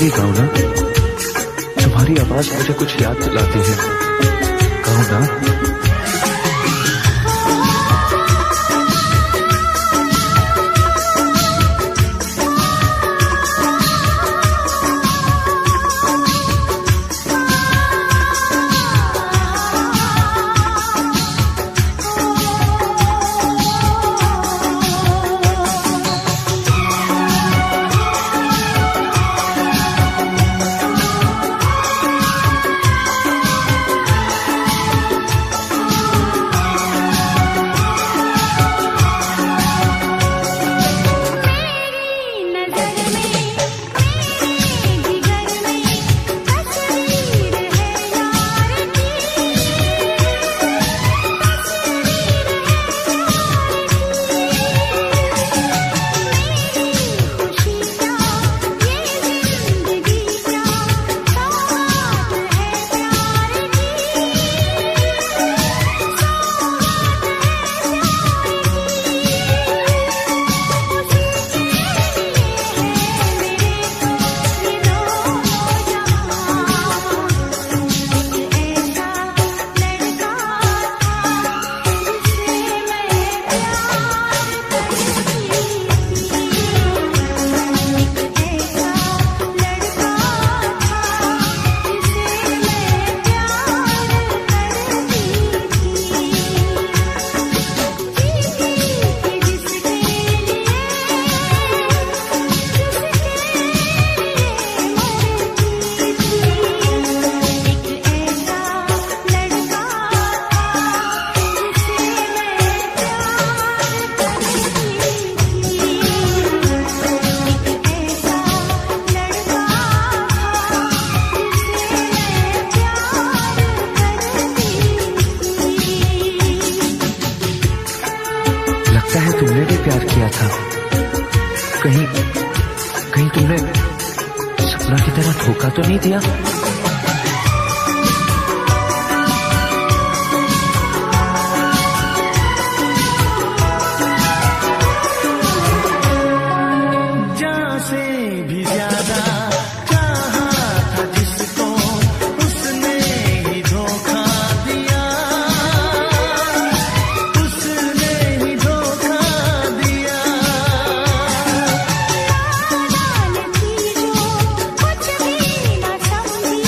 भी गाओ ना, तुम्हारी आवाज मुझे कुछ याद दिलाती है। गाओ ना। लगता है तुमने भी प्यार किया था। कहीं कहीं तुमने सपना की तरह धोखा तो नहीं दिया? जान से भी ज्यादा चाहा था जिसको, उसने ही धोखा दिया, उसने ही धोखा दिया। नादान थी जो कुछ भी न समझी,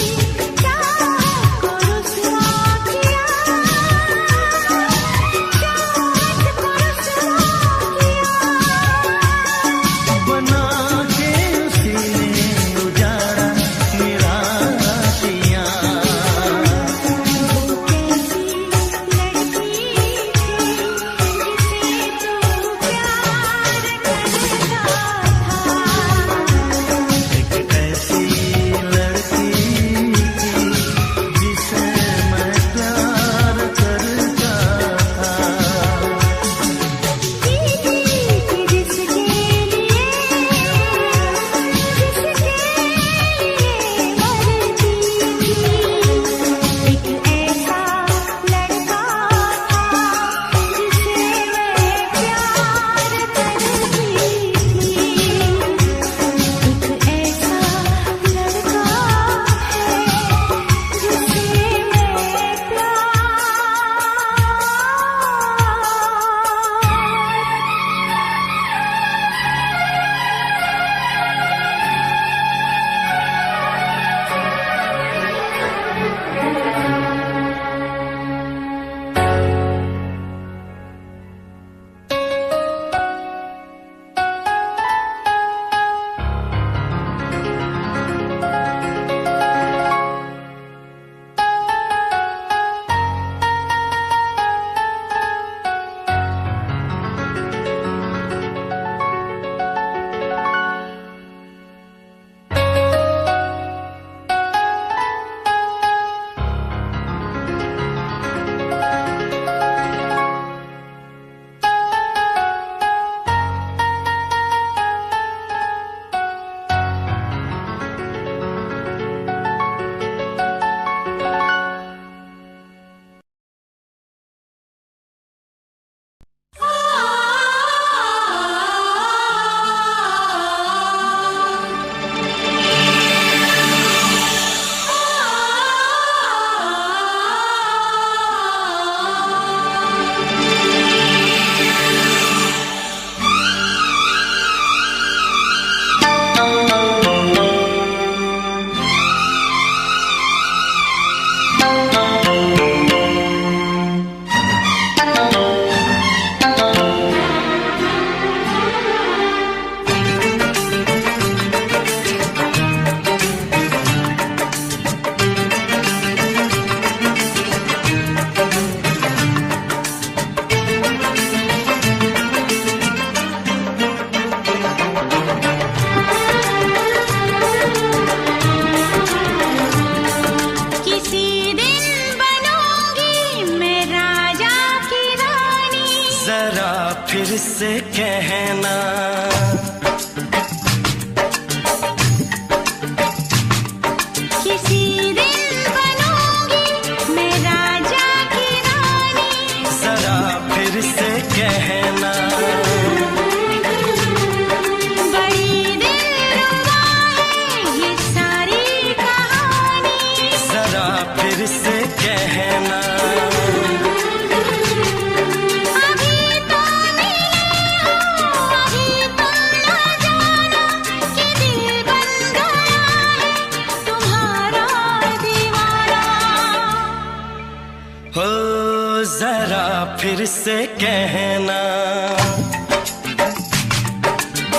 फिर से कहना,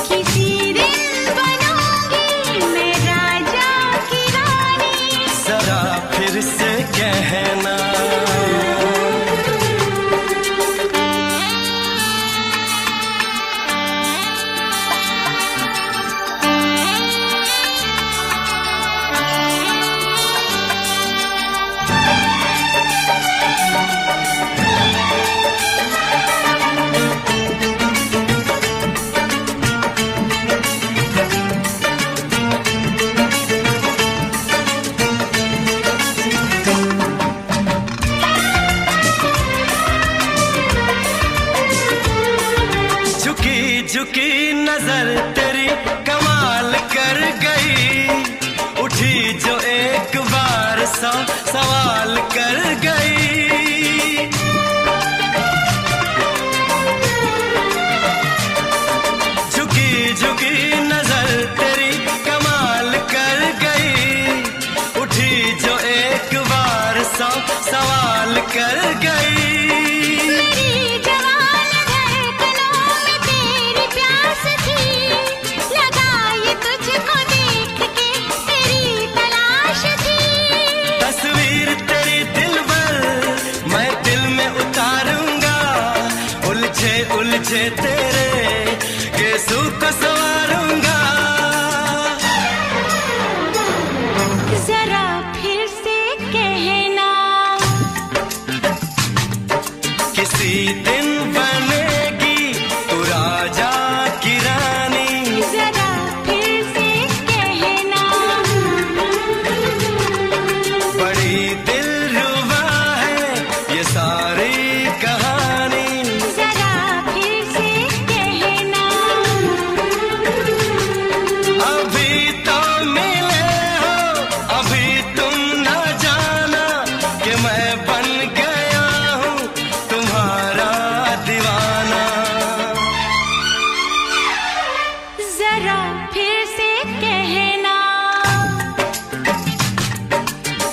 किसी दिन बनूंगी मैं राजा की रानी। जरा फिर से कहना, झुकी नजर तेरी कमाल कर गई, उठी जो एक बार सौ सवाल कर गई। झुकी झुकी नजर तेरी कमाल कर गई, उठी जो एक बार सौ सवाल कर गई। उलझे तेरे केसू को संवारूंगा, जरा फिर से कहना, किसी दिन बनेगी तू राजा की रानी। जरा फिर से कहना, बड़ी दिलरुबा है ये सारी कहानी। जरा फिर से कहना,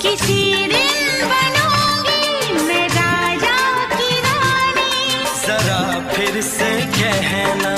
किसी दिन बनूंगी मैं राजा की रानी। जरा फिर से कहना,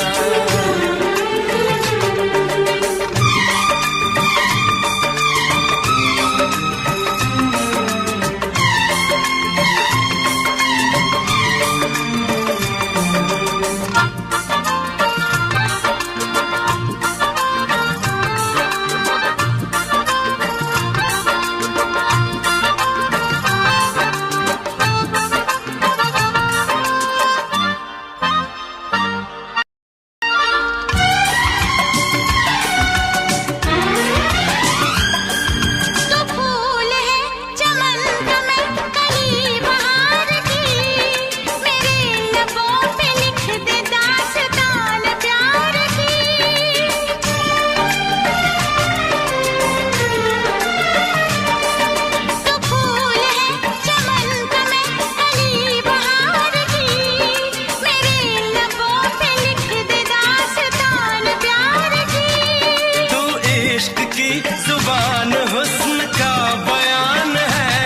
जुबान हुस्न का बयान है,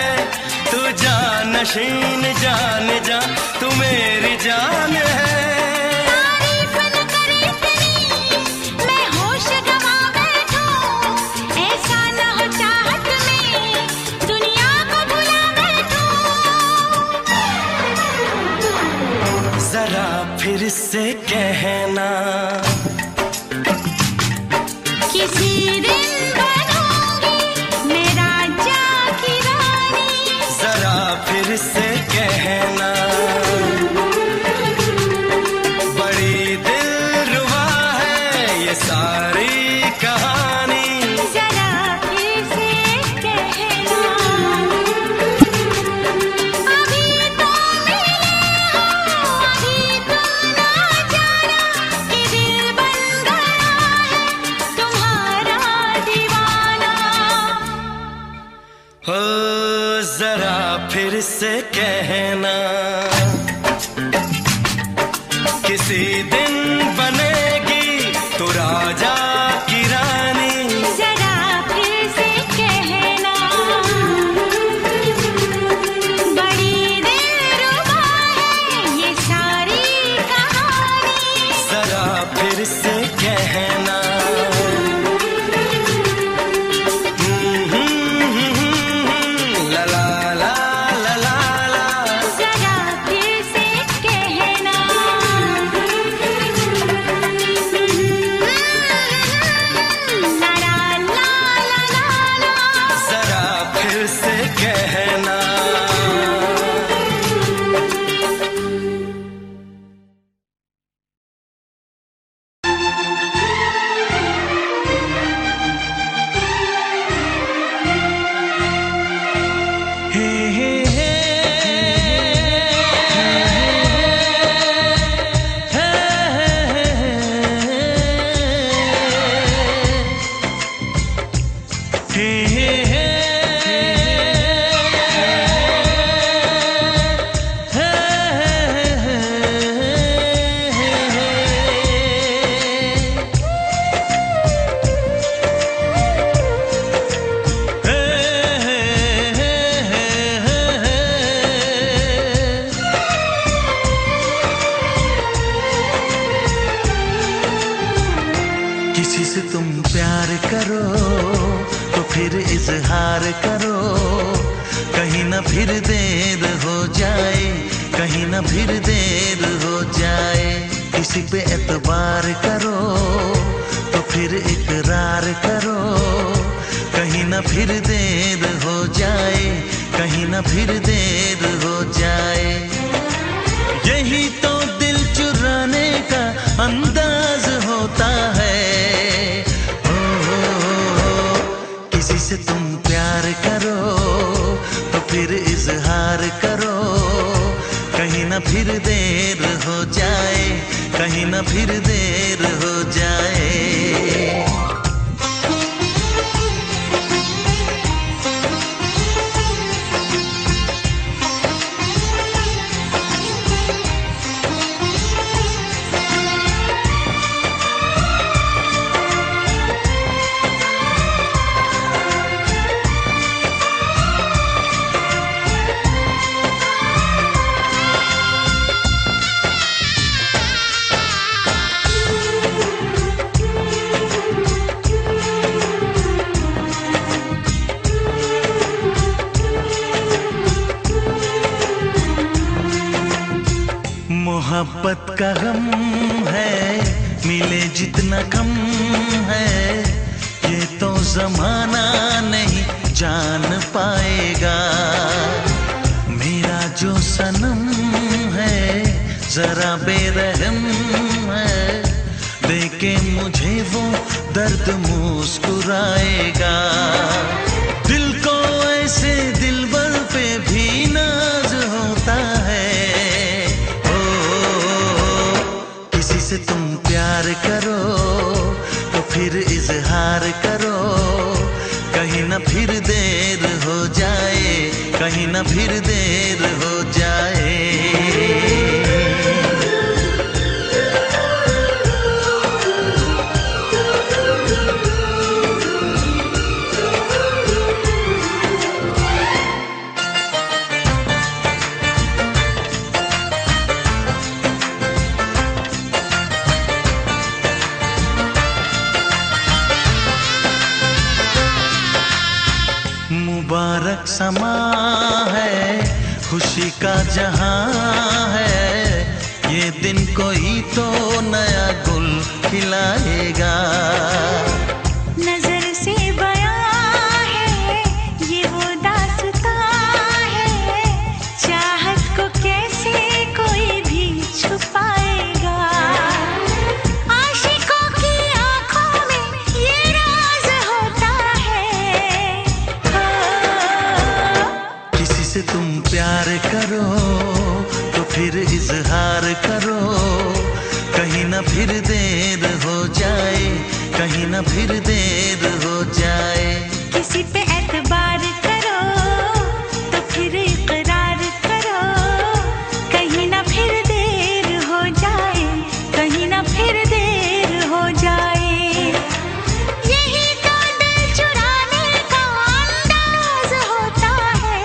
तू जानशीन जान जा तू मेरी जान है। तारीफ न करे इतनी मैं होश गवा बैठूं, ऐसा न हो चाहत में दुनिया को भुला बैठूं। जरा फिर से कहना, किसी दिन फिर से कहना, बड़ी दिलरुबा है ये सारी कहानी। जरा फिर से कहना, अभी तो मिले हो, अभी तुम ना जाना कि दिल बन गया है तुम्हारा दीवाना। हो जरा फिर से कहना, किसी दिन बनेगी तू राजा की रानी। जरा फिर से कहना, बड़ी दिलरुबा है ये किसी से तुम प्यार करो तो फिर इजहार करो, कहीं ना फिर देर हो जाए, कहीं ना फिर देर हो जाए। किसी पे एतबार करो तो फिर इकरार करो, कहीं ना फिर देर हो जाए, कहीं ना फिर देर हो जाए। यही तो दिल चुराने का अंदाज होता है। किसी से तुम प्यार करो तो फिर इजहार करो, कहीं ना फिर देर हो जाए, कहीं ना फिर देर हो जाए। मोहब्बत का गम है, मिले जितना कम है, ये तो जमाना नहीं जान पाएगा। मेरा जो सनम है जरा बेरहम है, देके मुझे वो दर्द मुस्कुराएगा। दिल को ऐसे दिलबर पे भी नाज होता है। किसी से तुम प्यार करो तो फिर इजहार करो, कहीं ना फिर देर हो जाए, कहीं ना फिर देर हो जाए। मुबारक समा है, खुशी का जहां है, ये दिन कोई तो नया गुल खिलाएगा। नजर से बयां है ये वो दास्तां है, चाहत को कैसे कोई भी छुपाएगा। आशिकों की आंखों में ये राज होता है। किसी से तुम प्यार करो तो फिर इजहार करो, कहीं ना फिर देर हो जाए, कहीं ना फिर देर हो जाए। किसी पे एतबार करो तो फिर इकरार करो, कहीं ना फिर देर हो जाए, कहीं ना फिर देर हो जाए। यही तो दिल चुराने का अंदाज होता है।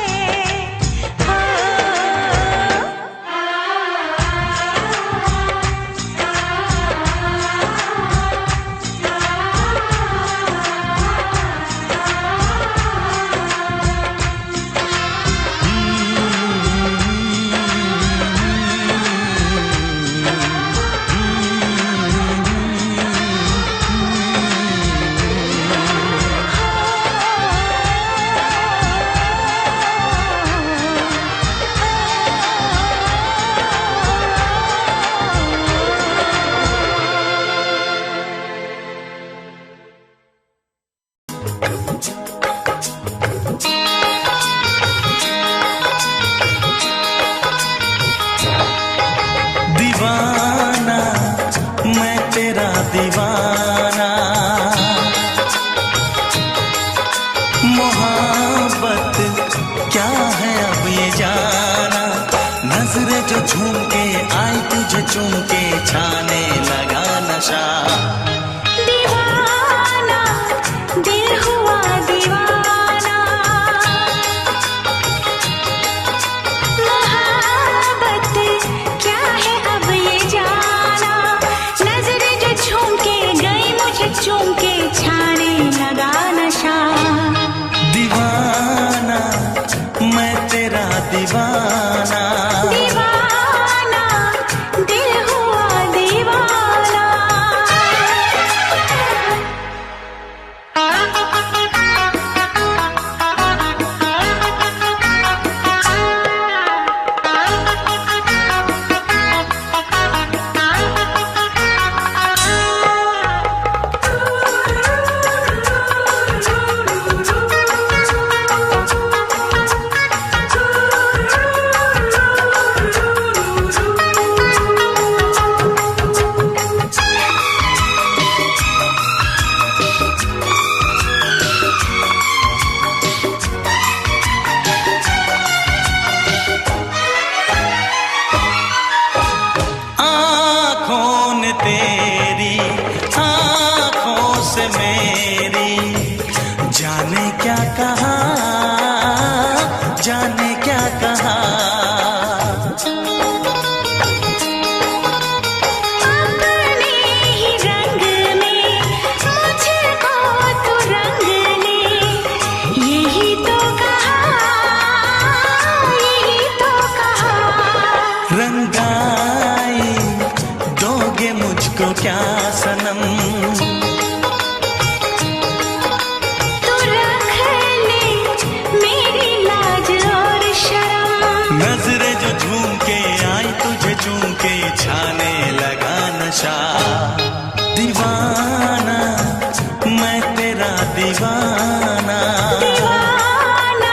दीवाना, दीवाना,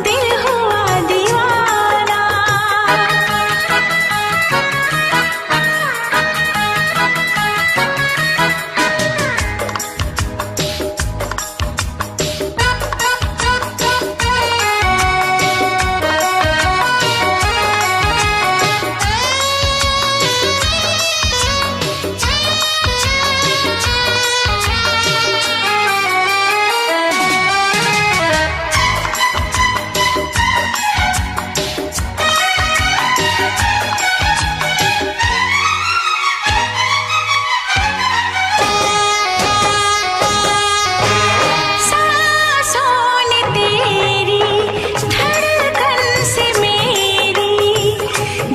दिल हुआ दीवाना।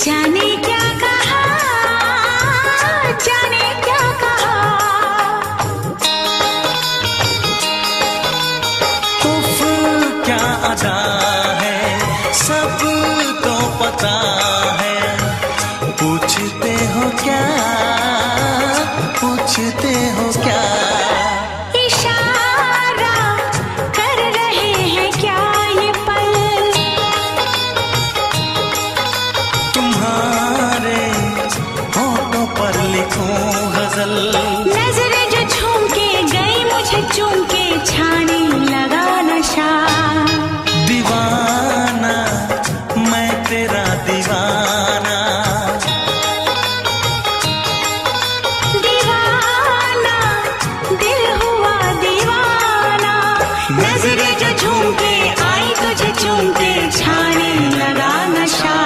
जाने क्या कहा, जाने क्या कहा। उफ क्या अदा है, सब तो पता है। पूछते हो क्या, पूछते हो क्या। इशारा कर रहे हैं क्या ये पल, तुम्हारे होठों पर लिखूं गजल। नजरें जो झूम के गई मुझे चूम के छाने लगा नशा। दीवाना मैं तेरा दीवाना, दीवाना, दिल हुआ दीवाना। नजरें जो झूम के आई तुझे चूम के छाने लगा नशा।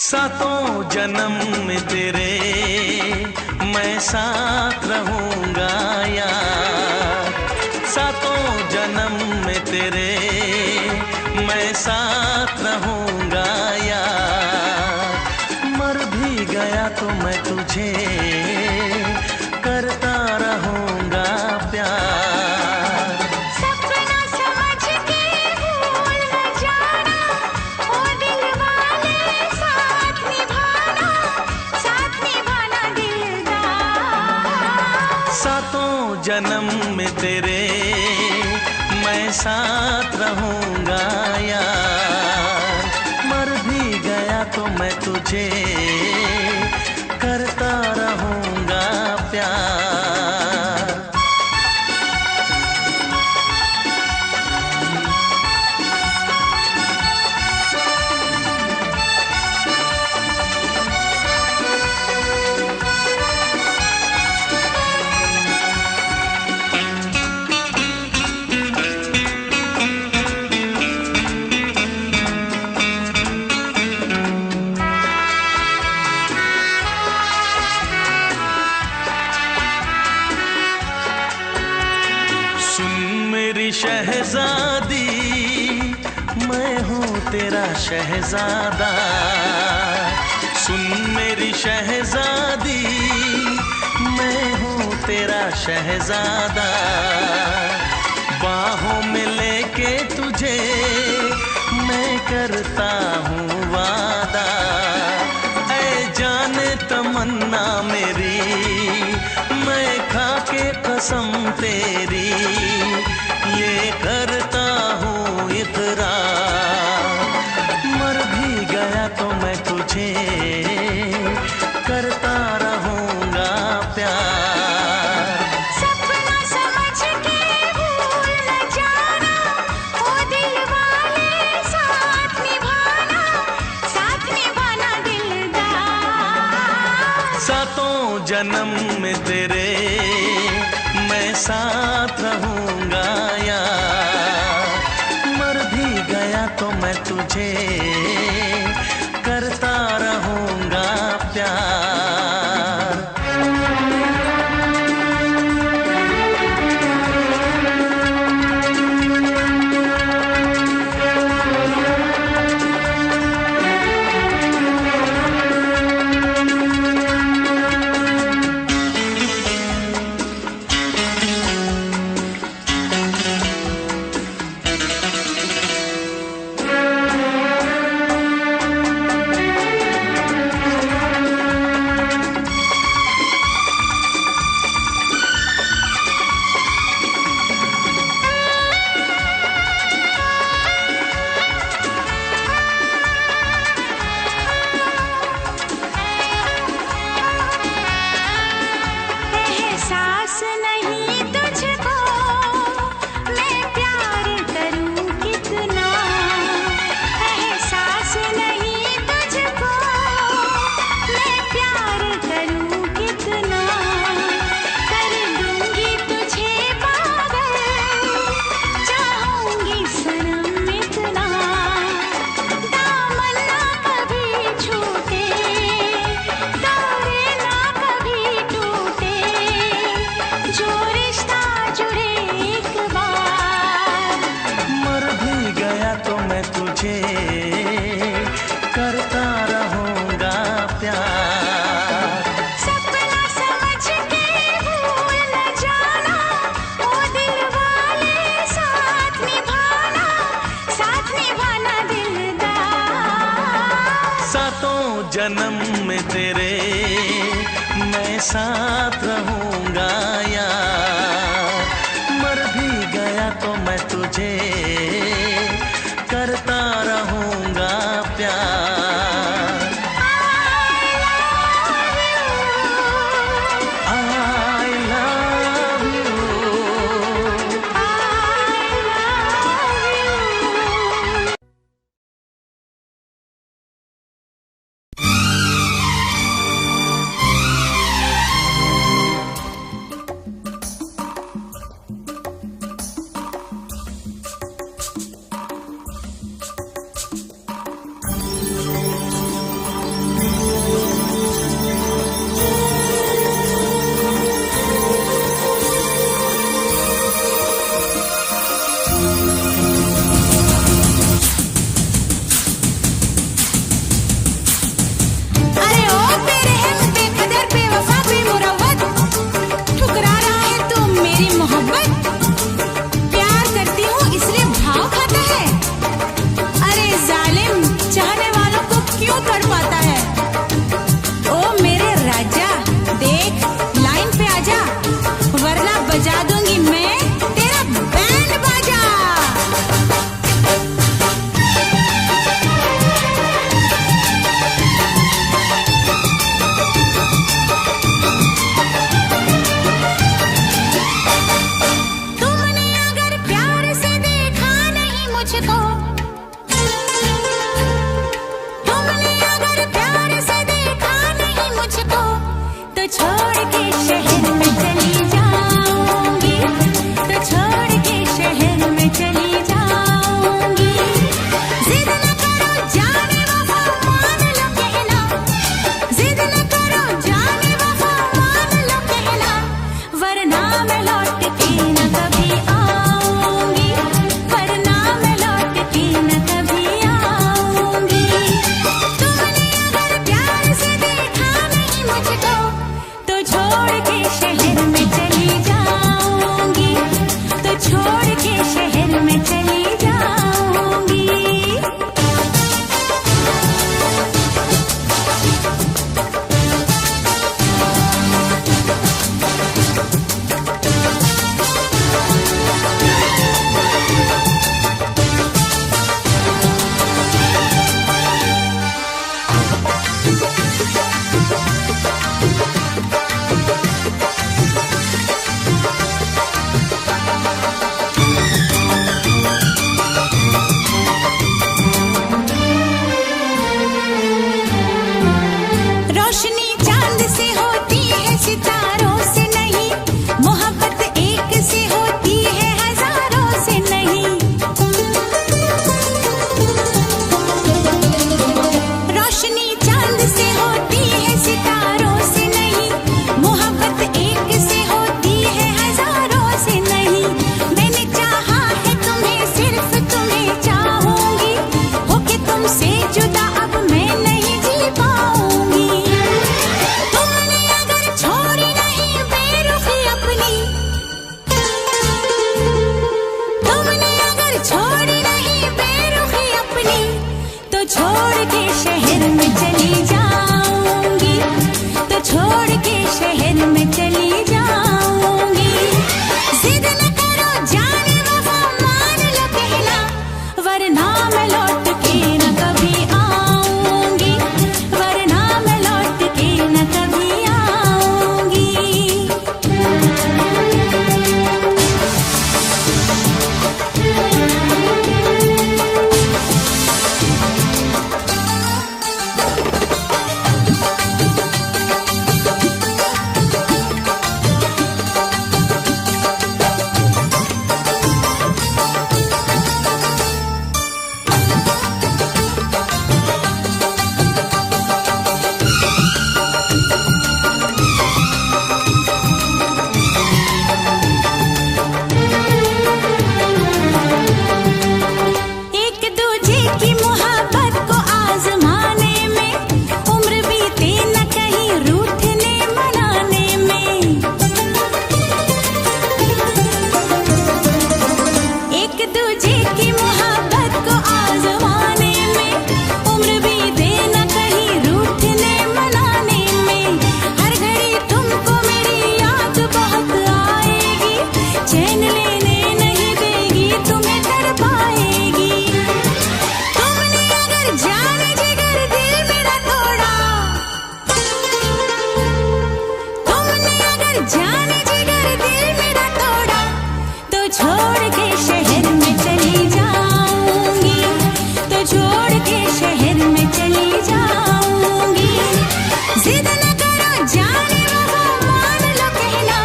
सातों जन्म में तेरे मैं साथ रहूंगा यार। सातों जन्म में तेरे मैं साथ रहूंगा यार। मर भी गया तो मैं तुझे करता रहूंगा प्यार। सपना समझ के भूल न जाना, ओ दिल वाले साथ निभाना दिलदार। सातों जन्म में तेरे मैं साथ रहूंगा यार। मर भी गया तो मैं तुझे करता रहूंगा प्यार। शहजादी मैं हूँ तेरा शहजादा। सुन मेरी शहजादी मैं हूँ तेरा शहजादा। बाहों में लेके तुझे मैं करता हूँ वादा। ऐ जाने तमन्ना मेरी मैं खा के कसम तेरी ये करता हूँ इकरार। मर भी गया तो मैं तुझे करता रहूँगा प्यार। सपना समझ के भूल न जाना, ओ दिल वाले साथ जन्म में तेरे मैं साथ रहूंगा यार। मर भी गया तो मैं तुझे करता रहूंगा प्यार। करता रहूंगा प्यार। सपना समझ के भूल न जाना, ओ दिल वाले साथ निभाना दिलदार। सातों जन्म में तेरे मैं साथ रहूंगा यार। मर भी गया तो मैं तुझे करता रहूंगा प्यार। I love you। छोड़ के शहर में चली छोड़ के शहर में चली जाऊंगी, तो छोड़ के शहर में चली जाऊंगी। जिद न करो जाने वफा मान लो कहना, वरना मैं लौट के न कभी आऊंगी, वरना मैं लौट के न कभी आऊंगी। जाने जिगर दिल मेरा तोड़ा, तो छोड़ के शहर में चली जाऊंगी, तो छोड़ के शहर में चली जाऊंगी। जिद न करो जाने वफा मान लो कहना,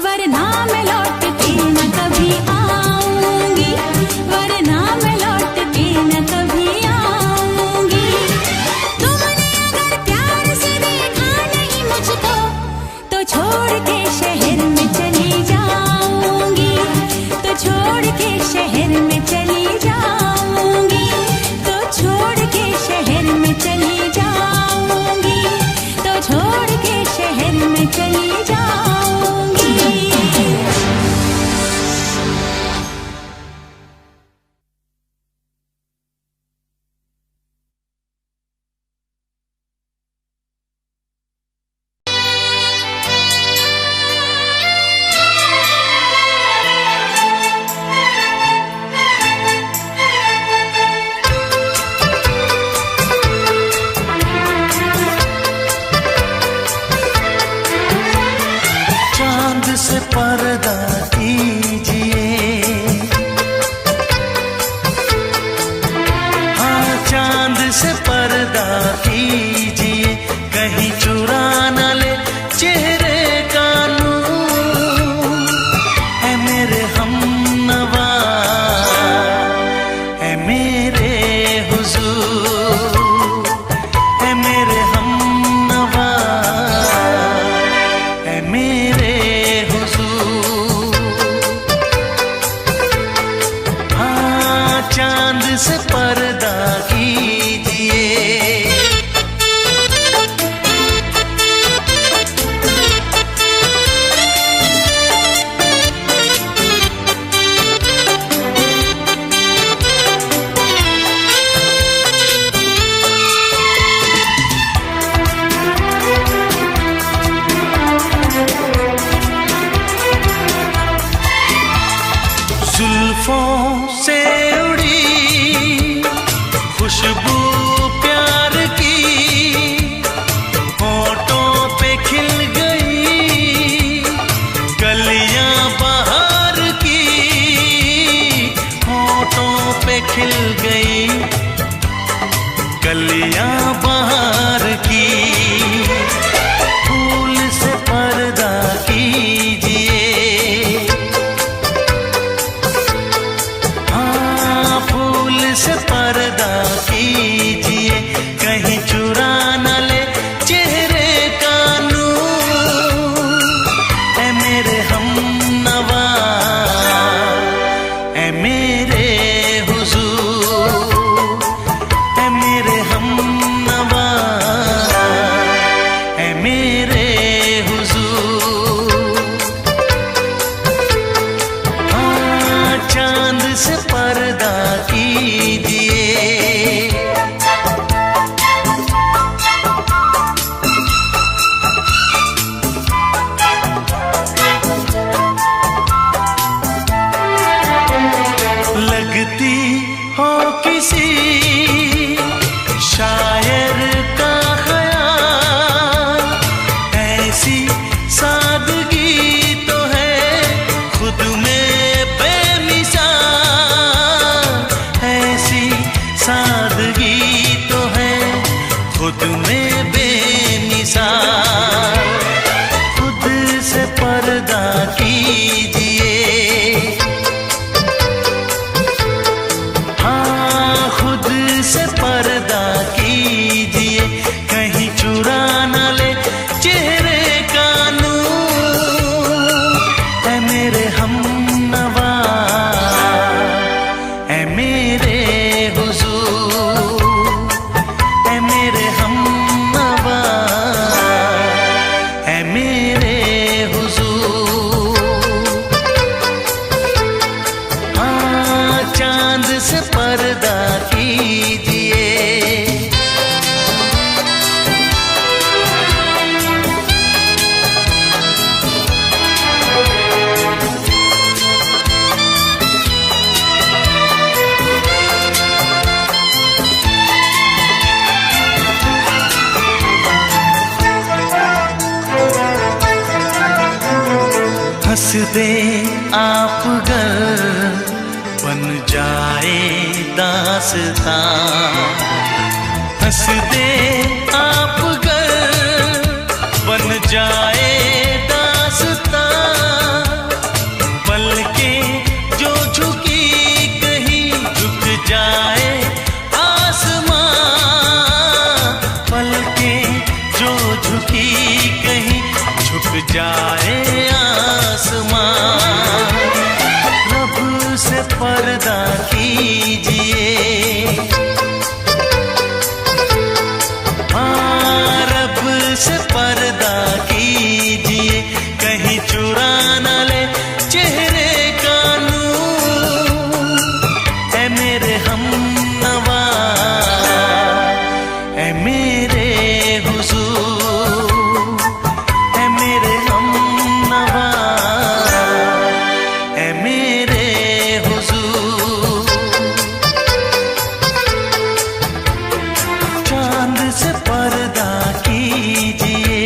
वरना मैं लौट के न कभी आऊंगी, वरना मैं लौट के न कभी आऊंगी। तुमने अगर प्यार से देखा नहीं मुझको, तो छोड़ के शहर में चली जाऊंगी, तो छोड़ के शहर में चली जाऊंगी, तो छोड़ के शहर में चली जाऊंगी, तो छोड़ के शहर में चली जाऊंगी। चांद से पर्दा कीजिए, हाँ चांद से पर्दा कीजिए, कहीं चुरा न ले चेहरे का नूर। है मेरे हमनवा, है मेरे हुजूर, है मेरे हमनवा, है मेरे हुजूर। हाँ चांद से पर्दा कीजिए। जुल्फों से उड़ी खुशबू प्यार की, होठों पे खिल गई कलियां बहार की, होठों पे खिल गई कलियां बहार की। फूल से पर्दा कीजिए, से पर्दा कीजिए, कहीं चुरा न ले चेहरे का नूर। है मेरे हमनवा, है मेरे हुजूर, है मेरे हमनवा, किसी शायर का ख्याल, ऐसी सादगी तो है खुद में बेमिसाल, ऐसी सादगी तो है खुद में बेमिसाल। खुद से पर्दा कीजिए, हाँ खुद से पर्दा कीजिए, कहीं चुरा न ले चेहरे का नूर। ऐ मेरे हमनवा, ऐ मेरे हुजूर, ऐ मेरे हमनवा, ऐ मेरे हुजूर। हाँ चांद से पर्दा कीजिए, हंस दे आप गर बन जाए दास्तां, हंस दे आप गर बन जाए दास्तां। पलकें जो झुकी कहीं झुक जाए आसमां, पलकें जो झुकी कहीं झुक जाए आसमां। रब से पर्दा कीजिए, हाँ रब से पर्दा कीजिए, कहीं चुरा न ले चेहरे का नूर। ऐ मेरे हमनवा, ऐ मेरे हुजूर, ऐ मेरे हमनवा, ऐ मेरे हुजूर। चांद से पर्दा कीजिए,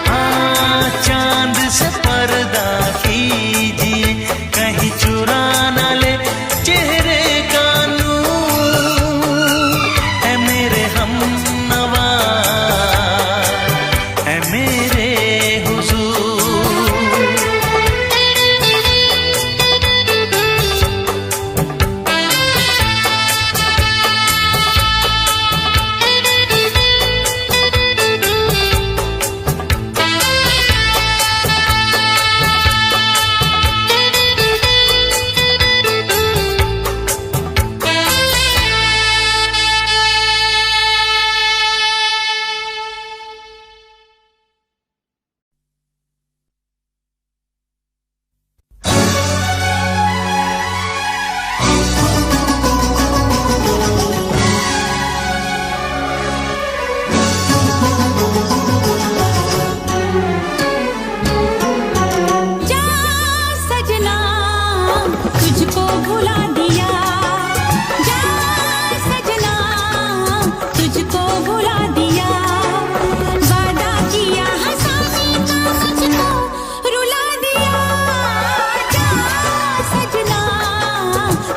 हाँ चांद से पर्दा कीजिए, कहीं चुरा न ले चेहरे का नूर। ऐ मेरे हमनवा, ऐ मेरे हुजूर। जा सजना तुझको भुला दिया, जा सजना तुझको भुला दिया। वादा किया हंसाने का मुझको रुला दिया, जा सजना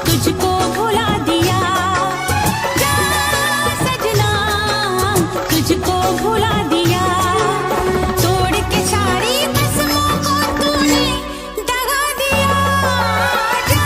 तुझको भुला दिया, जा सजना तुझको भुला दिया। तोड़ के सारी कसमों को तूने दगा दिया, जा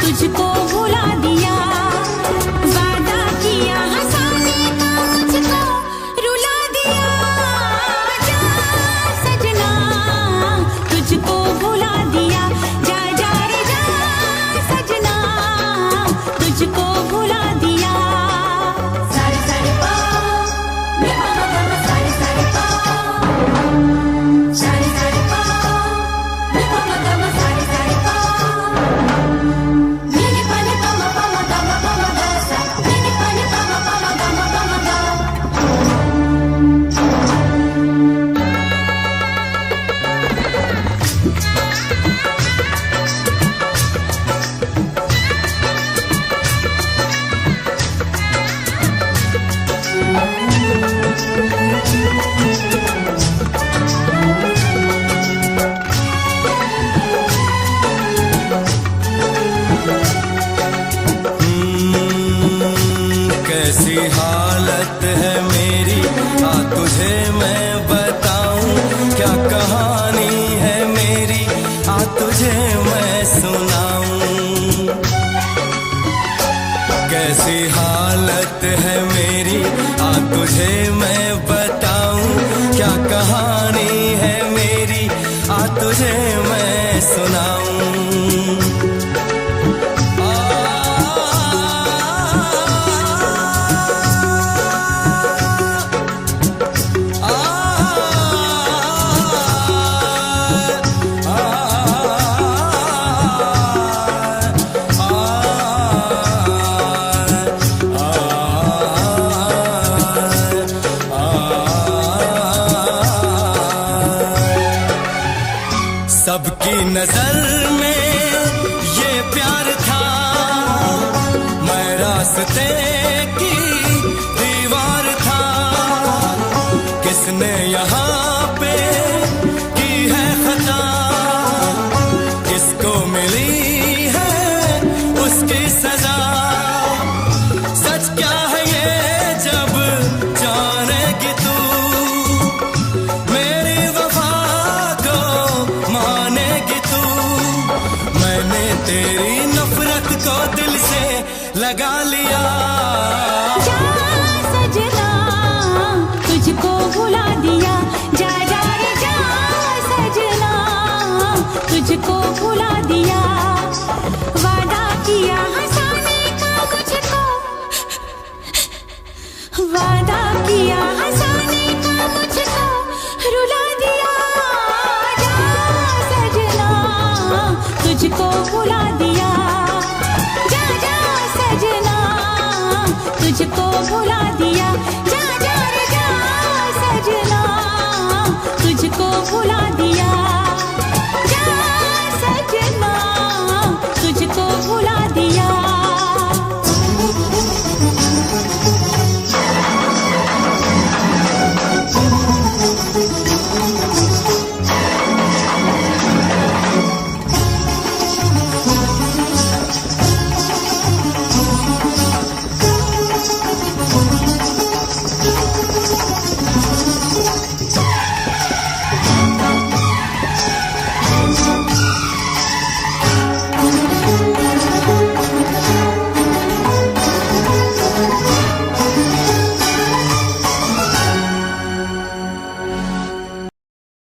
तुझको भुला दिया, वादा किया हंसाने का मुझको रुला दिया। जा सजना तुझको भुला दिया, जा जा रे जा सजना तुझको भुला दिया। सारे सारे पाँव में पामा पामा, सारे सारे पाँव, सारे सारे पाँव में पामा पामा, सारे सारे पाँव। कैसी हालत है मेरी, आ तुझे मैं बताऊं, क्या कहानी है मेरी, आ तुझे मैं सुनाऊं। कैसी हालत है मेरी, आ तुझे मैं बताऊं, क्या कहानी है मेरी, आ तुझे मैं सुनाऊं। सबकी नजर में ये प्यार था, मैं रास्ते की दीवार था। किसने यहाँ पे की है खता, किसको मिली है उसकी सजा। सच क्या है ये जब जानेगी तू, मेरी वफा को मानेगी तू। मैंने तेरी नफरत को दिल से लगा लिया।